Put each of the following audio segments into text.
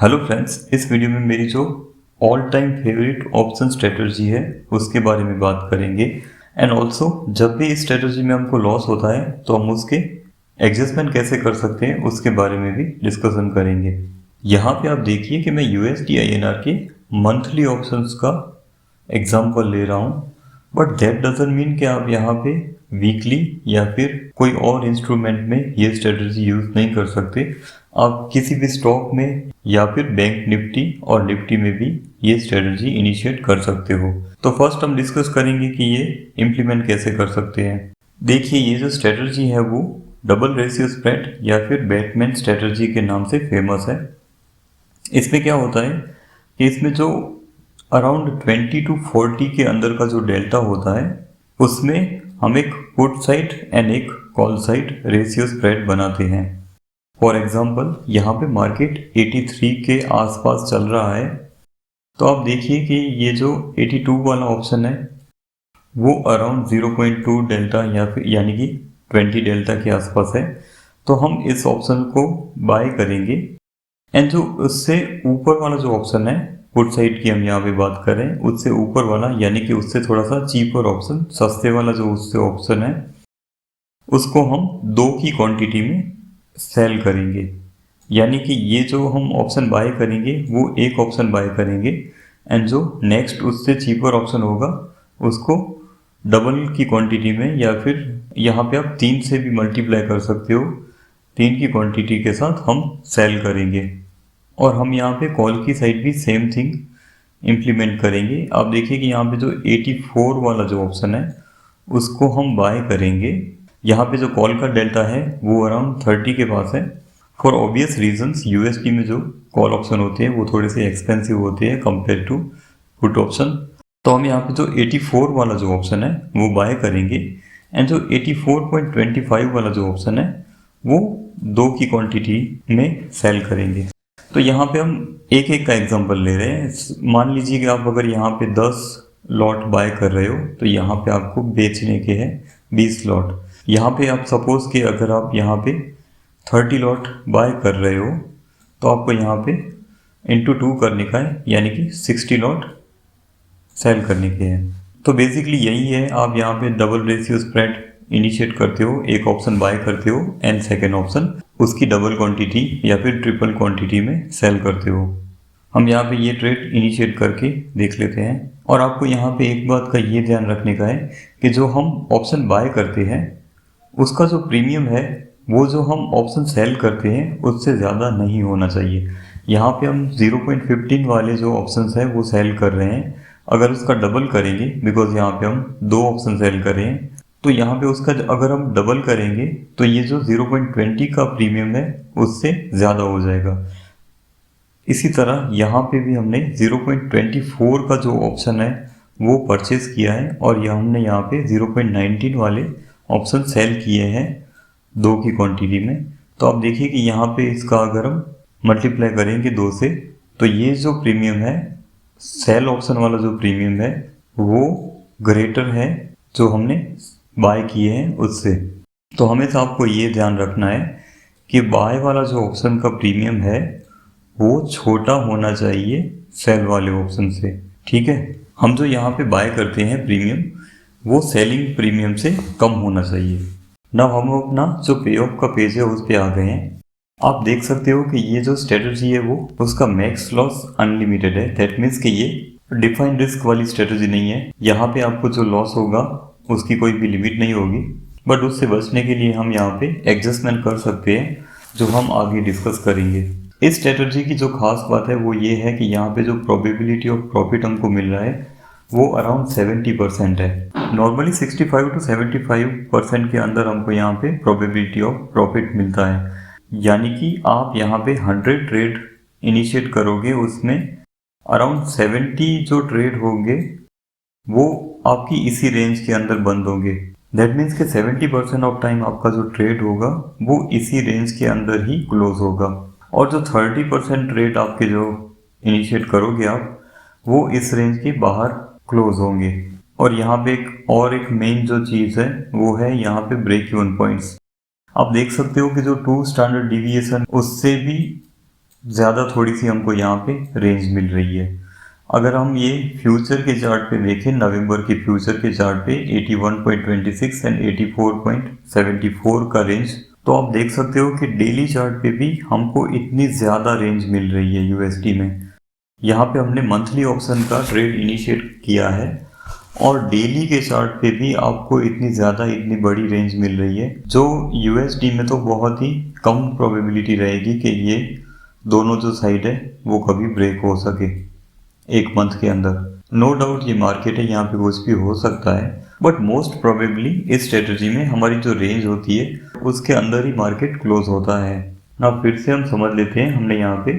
Hello friends, इस video में मेरी जो all time favourite option strategy है उसके बारे में बात करेंगे। एंड ऑल्सो जब भी इस स्ट्रेटजी में हमको लॉस होता है तो हम उसके एडजस्टमेंट कैसे कर सकते हैं उसके बारे में भी डिस्कशन करेंगे। यहाँ पे आप देखिए कि मैं यूएसडी आईएनआर के मंथली ऑप्शंस का एग्जाम्पल ले रहा हूँ, बट दैट डजंट मीन कि आप यहाँ पे वीकली या फिर कोई और इंस्ट्रूमेंट में ये स्ट्रेटजी यूज नहीं कर सकते। आप किसी भी स्टॉक में या फिर बैंक निफ्टी और निफ्टी में भी ये स्ट्रेटजी इनिशिएट कर सकते हो। तो फर्स्ट हम डिस्कस करेंगे कि ये इम्प्लीमेंट कैसे कर सकते हैं। देखिए, ये जो स्ट्रेटजी है वो डबल रेशियो स्प्रेड या फिर बैटमैन स्ट्रेटजी के नाम से फेमस है। इसमें क्या होता है कि इसमें जो अराउंड 20 to 40 के अंदर का जो डेल्टा होता है उसमें हम एक पुट साइड एंड एक कॉल साइड रेशियो स्प्रेड बनाते हैं। फॉर एग्जांपल यहाँ पे मार्केट 83 के आसपास चल रहा है, तो आप देखिए कि ये जो 82 वाला ऑप्शन है वो अराउंड 0.2 डेल्टा या फिर यानी कि 20 डेल्टा के आसपास है। तो हम इस ऑप्शन को बाय करेंगे। एंड जो उससे ऊपर वाला जो ऑप्शन है पुट साइड की हम यहाँ पे बात करें, उससे ऊपर वाला यानी कि उससे थोड़ा सा चीपर ऑप्शन, सस्ते वाला जो उससे ऑप्शन है उसको हम 2 की क्वांटिटी में सेल करेंगे। यानी कि ये जो हम ऑप्शन बाय करेंगे वो एक ऑप्शन बाय करेंगे एंड जो नेक्स्ट उससे चीपर ऑप्शन होगा उसको डबल की क्वांटिटी में या फिर यहाँ पे आप 3 से भी मल्टीप्लाई कर सकते हो, 3 की क्वांटिटी के साथ हम सेल करेंगे। और हम यहाँ पे कॉल की साइड भी सेम थिंग इम्प्लीमेंट करेंगे। आप देखिए कि यहाँ पे जो 84 वाला जो ऑप्शन है उसको हम बाय करेंगे। यहाँ पे जो कॉल का डेल्टा है वो अराउंड 30 के पास है। फॉर ऑब्वियस रीजंस यूएसडी में जो कॉल ऑप्शन होते हैं वो थोड़े से एक्सपेंसिव होते हैं कंपेयर टू पुट ऑप्शन। तो हम यहाँ पे जो 84 वाला जो ऑप्शन है वो बाय करेंगे एंड जो 84.25 वाला जो ऑप्शन है वो 2 की क्वांटिटी में सेल करेंगे। तो यहाँ पे हम एक एक का एग्जांपल ले रहे हैं। मान लीजिए कि आप अगर यहाँ पे 10 लॉट बाय कर रहे हो तो यहाँ पे आपको बेचने के हैं 20 लॉट। यहाँ पे आप सपोज कि अगर आप यहाँ पे 30 लॉट बाय कर रहे हो तो आपको यहाँ पे इंटू 2 करने का है, यानी कि 60 लॉट सेल करने के हैं। तो बेसिकली यही है, आप यहाँ पे डबल रेशियो स्प्रेड इनिशिएट करते हो, एक ऑप्शन बाय करते हो एंड सेकेंड ऑप्शन उसकी डबल क्वांटिटी या फिर ट्रिपल क्वांटिटी में सेल करते हो। हम यहाँ पे ये ट्रेड इनिशिएट करके देख लेते हैं। और आपको यहाँ पे एक बात का ये ध्यान रखने का है कि जो हम ऑप्शन बाय करते हैं उसका जो प्रीमियम है वो जो हम ऑप्शन सेल करते हैं उससे ज़्यादा नहीं होना चाहिए। यहाँ पे हम 0.15 वाले जो ऑप्शन है वो सेल कर रहे हैं, अगर उसका डबल करेंगे बिकॉज यहाँ पे हम 2 ऑप्शन सेल कर रहे हैं तो यहाँ पे उसका अगर हम डबल करेंगे तो ये जो 0.20 का प्रीमियम है उससे ज़्यादा हो जाएगा। इसी तरह यहाँ पे भी हमने 0.24 का जो ऑप्शन है वो परचेज किया है और यह हमने यहाँ पे 0.19 वाले ऑप्शन सेल किए हैं 2 की क्वांटिटी में। तो आप देखिए कि यहाँ पे इसका अगर हम मल्टीप्लाई करेंगे 2 से तो ये जो प्रीमियम है, सेल ऑप्शन वाला जो प्रीमियम है वो ग्रेटर है जो हमने बाय किए हैं उससे। तो हमेशा आपको ये ध्यान रखना है कि बाय वाला जो ऑप्शन का प्रीमियम है वो छोटा होना चाहिए सेल वाले ऑप्शन से। ठीक है, हम जो यहाँ पे बाय करते हैं प्रीमियम वो सेलिंग प्रीमियम से कम होना चाहिए। ना हम अपना जो पे ऑफ का पेज है उस पे आ गए हैं। आप देख सकते हो कि ये जो स्ट्रेटजी है वो उसका मैक्स लॉस अनलिमिटेड है। दैट मीन्स कि ये डिफाइंड रिस्क वाली स्ट्रेटजी नहीं है। यहाँ पे आपको जो लॉस होगा उसकी कोई भी लिमिट नहीं होगी, बट उससे बचने के लिए हम यहाँ पे एडजस्टमेंट कर सकते हैं जो हम आगे डिस्कस करेंगे। इस स्ट्रेटजी की जो खास बात है वो ये है कि यहाँ पे जो प्रोबेबिलिटी ऑफ प्रॉफिट हमको मिल रहा है वो अराउंड 70% है। नॉर्मली 65 to 75% के अंदर हमको यहाँ पे प्रोबेबिलिटी ऑफ प्रॉफिट मिलता है। यानी कि आप यहाँ पे 100 ट्रेड इनिशिएट करोगे उसमें अराउंड 70 जो ट्रेड होंगे वो आपकी इसी रेंज के अंदर बंद होंगे। दैट मीन्स कि 70% ऑफ टाइम आपका जो ट्रेड होगा वो इसी रेंज के अंदर ही क्लोज होगा और जो 30% ट्रेड आपके जो इनिशिएट करोगे आप वो इस रेंज के बाहर क्लोज होंगे। और यहाँ पे एक मेन जो चीज़ है वो है यहाँ पे ब्रेक इवन पॉइंट्स। आप देख सकते हो कि जो 2 स्टैंडर्ड डिविएशन उससे भी ज़्यादा थोड़ी सी हमको यहाँ पे रेंज मिल रही है। अगर हम ये फ्यूचर के चार्ट पे देखें, नवंबर के फ्यूचर के चार्ट पे 81.26 एंड 84.74 का रेंज, तो आप देख सकते हो कि डेली चार्ट पे भी हमको इतनी ज़्यादा रेंज मिल रही है यूएसडी में। यहाँ पे हमने मंथली ऑप्शन का ट्रेड इनिशिएट किया है और डेली के चार्ट पे भी आपको इतनी बड़ी रेंज मिल रही है, जो यूएसडी में तो बहुत ही कम प्रोबेबिलिटी रहेगी कि ये दोनों जो साइड है वो कभी ब्रेक हो सके एक मंथ के अंदर। नो डाउट ये मार्केट है, यहाँ पे कुछ भी हो सकता है, बट मोस्ट प्रोबेबली इस स्ट्रेटजी में हमारी जो रेंज होती है उसके अंदर ही मार्केट क्लोज होता है ना। फिर से हम समझ लेते हैं, हमने यहाँ पे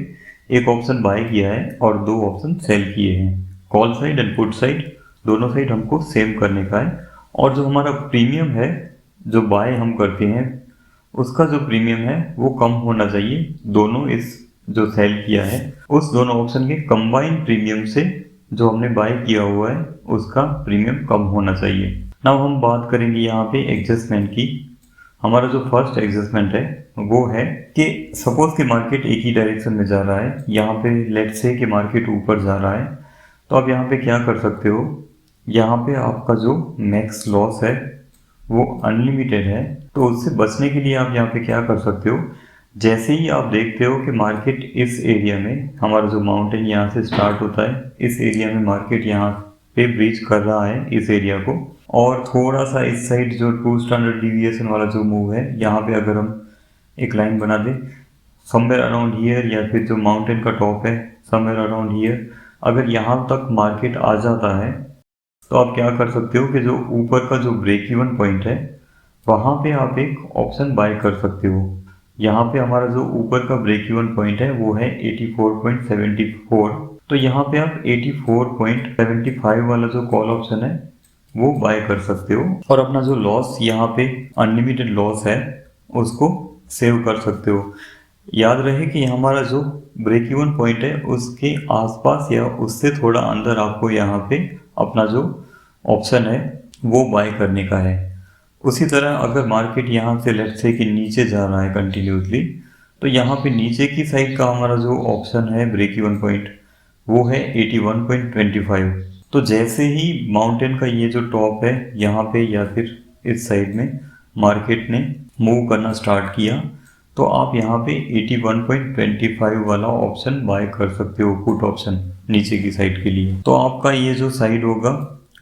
एक ऑप्शन बाय किया है और दो ऑप्शन सेल किए हैं। Call side and put side, दोनों साइड हमको सेम करने का है। और जो हमारा प्रीमियम है, जो बाय हम करते हैं उसका जो प्रीमियम है वो कम होना चाहिए, दोनों इस जो सेल किया है उस दोनों ऑप्शन के कंबाइन प्रीमियम से जो हमने बाय किया हुआ है उसका प्रीमियम कम होना चाहिए। नाउ हम बात करेंगे यहाँ पे एडजस्टमेंट की। हमारा जो फर्स्ट एडजस्टमेंट है वो है कि सपोज कि मार्केट एक ही डायरेक्शन में जा रहा है, यहाँ पे लेट्स से कि मार्केट ऊपर जा रहा है, तो आप यहाँ पे क्या कर सकते हो, यहाँ पे आपका जो मैक्स लॉस है वो अनलिमिटेड है। तो उससे बचने के लिए आप यहाँ पे क्या कर सकते हो, जैसे ही आप देखते हो कि मार्केट इस एरिया में, हमारा जो माउंटेन यहाँ से स्टार्ट होता है, इस एरिया में मार्केट यहाँ पे ब्रीच कर रहा है इस एरिया को, और थोड़ा सा इस साइड जो 2 स्टैंडर्ड डिविएशन वाला जो मूव है, यहाँ पे अगर हम एक लाइन बना दें समवेयर अराउंड हियर, या फिर जो माउंटेन का टॉप है समवेयर अराउंड हियर, अगर यहाँ तक मार्केट आ जाता है तो आप क्या कर सकते हो कि जो ऊपर का जो ब्रेक इवन पॉइंट है वहाँ पे आप एक ऑप्शन बाय कर सकते हो। यहाँ पे हमारा जो ऊपर का ब्रेक इवन पॉइंट है वो है 84.74, तो यहाँ पे आप 84.75 वाला जो कॉल ऑप्शन है वो बाय कर सकते हो और अपना जो लॉस यहाँ पे अनलिमिटेड लॉस है उसको सेव कर सकते हो। याद रहे कि हमारा जो ब्रेक इवन पॉइंट है उसके आसपास या उससे थोड़ा अंदर आपको यहाँ पे अपना जो ऑप्शन है वो बाय करने का है। उसी तरह अगर मार्केट यहाँ से लेट्स से कि नीचे जा रहा है कंटिन्यूसली, तो यहाँ पे नीचे की साइड का हमारा जो ऑप्शन है ब्रेक इवन पॉइंट वो है 81.25। तो जैसे ही माउंटेन का ये जो टॉप है यहाँ पे या फिर इस साइड में मार्केट ने मूव करना स्टार्ट किया, तो आप यहाँ पे 81.25 वाला ऑप्शन बाय कर सकते हो, पुट ऑप्शन नीचे की साइड के लिए। तो आपका ये जो साइड होगा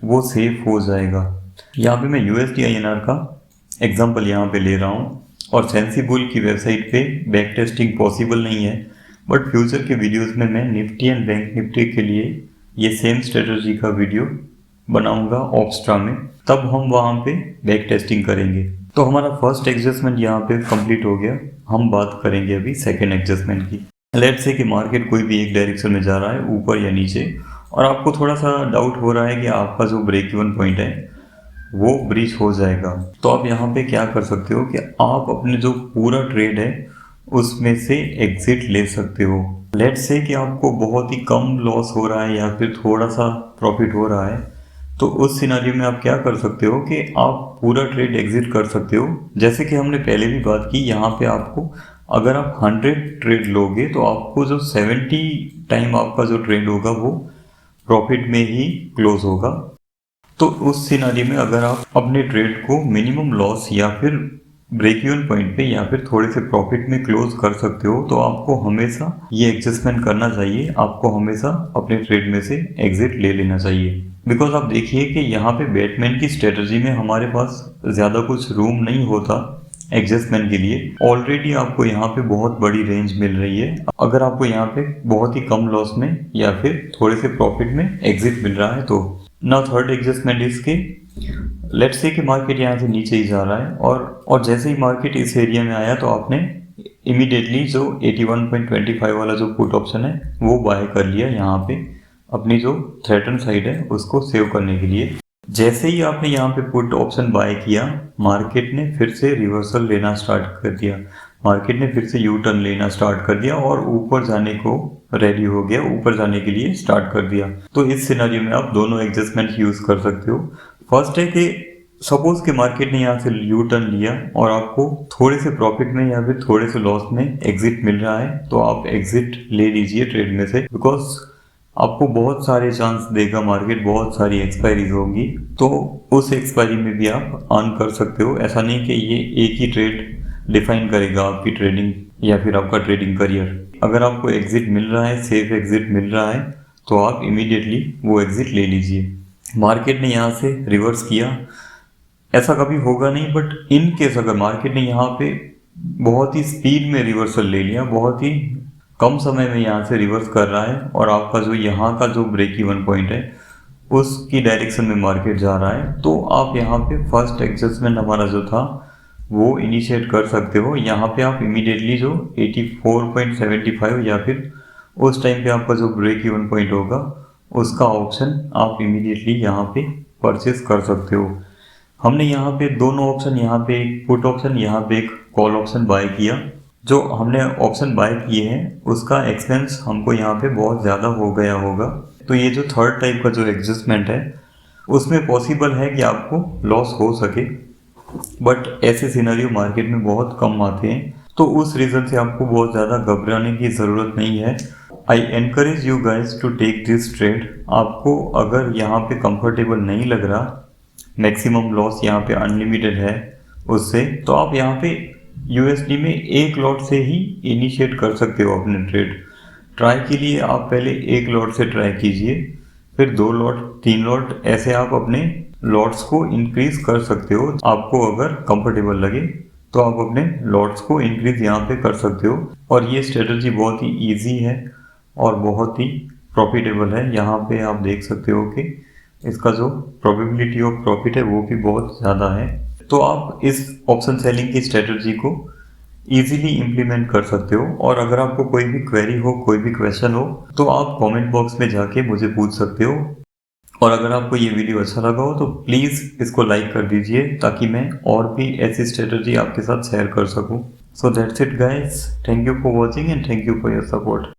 वो सेफ हो जाएगा। यहाँ पे मैं USD INR का एग्जांपल यहाँ पे ले रहा हूँ और सेंसिबुल की वेबसाइट पे बैक टेस्टिंग पॉसिबल नहीं है, बट फ्यूचर के वीडियोस में मैं निफ्टी एंड बैंक निफ्टी के लिए ये सेम स्ट्रेटजी का वीडियो बनाऊंगा ऑप्स्ट्रा में, तब हम वहाँ पे बैक टेस्टिंग करेंगे। तो हमारा फर्स्ट एडजस्टमेंट यहाँ पे कंप्लीट हो गया। हम बात करेंगे अभी सेकेंड एडजस्टमेंट की। लेट्स से कि मार्केट कोई भी एक डायरेक्शन में जा रहा है, ऊपर या नीचे, और आपको थोड़ा सा डाउट हो रहा है कि आपका जो ब्रेक इवन पॉइंट है वो ब्रीच हो जाएगा। तो आप यहाँ पे क्या कर सकते हो कि आप अपने जो पूरा ट्रेड है उसमें से एग्जिट ले सकते हो। लेट्स से कि आपको बहुत ही कम लॉस हो रहा है या फिर थोड़ा सा प्रॉफिट हो रहा है, तो उस सिनारियो में आप क्या कर सकते हो कि आप पूरा ट्रेड एग्जिट कर सकते हो। जैसे कि हमने पहले भी बात की, यहाँ पे आपको अगर आप 100 ट्रेड लोगे तो आपको जो 70 टाइम आपका जो ट्रेड होगा वो प्रॉफिट में ही क्लोज होगा। तो उस सिनारियो में अगर आप अपने ट्रेड को मिनिमम लॉस या फिर ब्रेक इवन पॉइंट पे या फिर थोड़े से प्रॉफिट में क्लोज कर सकते हो, तो आपको हमेशा ये एडजस्टमेंट करना चाहिए। आपको हमेशा अपने ट्रेड में से एग्जिट ले लेना चाहिए। बिकॉज आप देखिए कि यहाँ पे बैटमैन की स्ट्रेटजी में हमारे पास ज़्यादा कुछ रूम नहीं होता एडजस्टमेंट के लिए। ऑलरेडी आपको यहाँ पे बहुत बड़ी रेंज मिल रही है। अगर आपको यहाँ पे बहुत ही कम लॉस में या फिर थोड़े से प्रॉफिट में एग्जिट मिल रहा है तो। नाउ थर्ड एडजस्टमेंट इज के लेट्स से कि मार्केट यहाँ से नीचे ही जा रहा है और जैसे ही मार्केट इस एरिया में आया तो आपने इमीडिएटली जो 81.25 वाला जो पुट ऑप्शन है वो बाय कर लिया यहाँ पे अपनी जो थ्रेटन साइड है उसको सेव करने के लिए। जैसे ही आपने यहाँ पे पुट ऑप्शन बाय किया, मार्केट ने फिर से रिवर्सल लेना स्टार्ट कर दिया, मार्केट ने फिर से यू टर्न लेना स्टार्ट कर दिया और ऊपर जाने को रेडी हो गया, ऊपर जाने के लिए स्टार्ट कर दिया। तो इस सिनेरियो में आप दोनों एडजस्टमेंट यूज कर सकते हो। फर्स्ट है कि सपोज कि मार्केट ने यहाँ से यू टर्न लिया और आपको थोड़े से प्रॉफिट में या फिर थोड़े से लॉस में एग्जिट मिल रहा है, तो आप एग्जिट ले लीजिए ट्रेड में से, बिकॉज आपको बहुत सारे चांस देगा मार्केट, बहुत सारी एक्सपायरीज होंगी, तो उस एक्सपायरी में भी आप अर्न कर सकते हो। ऐसा नहीं कि ये एक ही ट्रेड डिफाइन करेगा आपकी ट्रेडिंग या फिर आपका ट्रेडिंग करियर। अगर आपको एग्जिट मिल रहा है, सेफ एग्जिट मिल रहा है, तो आप इमीडिएटली वो एग्जिट ले लीजिए। मार्केट ने यहाँ से रिवर्स किया, ऐसा कभी होगा नहीं, बट इन केस अगर मार्केट ने यहाँ पे बहुत ही स्पीड में रिवर्सल ले लिया, बहुत ही कम समय में यहाँ से रिवर्स कर रहा है और आपका जो यहाँ का जो ब्रेक इवन पॉइंट है उसकी डायरेक्शन में मार्केट जा रहा है, तो आप यहाँ पे फर्स्ट एडजस्टमेंट हमारा जो था वो इनिशिएट कर सकते हो। यहाँ पे आप इमीडिएटली जो 84.75 या फिर उस टाइम पे आपका जो ब्रेक इवन पॉइंट होगा उसका ऑप्शन आप इमीडिएटली यहाँ पे परचेस कर सकते हो। हमने यहाँ पे दोनों ऑप्शन, यहाँ पे एक पुट ऑप्शन, यहाँ पे एक कॉल ऑप्शन बाय किया। जो हमने ऑप्शन बाय किए हैं उसका एक्सपेंस हमको यहाँ पे बहुत ज़्यादा हो गया होगा, तो ये जो थर्ड टाइप का जो एडजस्टमेंट है उसमें पॉसिबल है कि आपको लॉस हो सके, बट ऐसे सिनेरियो मार्केट में बहुत कम आते हैं, तो उस रीज़न से आपको बहुत ज़्यादा घबराने की ज़रूरत नहीं है। I encourage you guys to take this trade. आपको अगर यहाँ पे कंफर्टेबल नहीं लग रहा, मैक्सिमम लॉस यहाँ पे अनलिमिटेड है उससे, तो आप यहाँ पे यूएसडी में एक लॉट से ही इनिशिएट कर सकते हो अपने ट्रेड। ट्राई के लिए आप पहले एक लॉट से ट्राई कीजिए, फिर 2 लॉट, 3 लॉट, ऐसे आप अपने लॉट्स को इंक्रीज कर सकते हो। आपको अगर कंफर्टेबल लगे तो आप अपने लॉट्स को इंक्रीज यहाँ पे कर सकते हो। और ये स्ट्रेटजी बहुत ही ईजी है और बहुत ही प्रॉफिटेबल है। यहाँ पे आप देख सकते हो कि इसका जो प्रोबेबिलिटी ऑफ प्रॉफिट है वो भी बहुत ज़्यादा है, तो आप इस ऑप्शन सेलिंग की स्ट्रेटजी को इजीली इम्प्लीमेंट कर सकते हो। और अगर आपको कोई भी क्वेरी हो, कोई भी क्वेश्चन हो, तो आप कमेंट बॉक्स में जाके मुझे पूछ सकते हो। और अगर आपको ये वीडियो अच्छा लगा हो तो प्लीज़ इसको लाइक कर दीजिए, ताकि मैं और भी ऐसी स्ट्रेटजी आपके साथ शेयर कर सकूं। So that's it guys, thank you for watching and thank you for your support.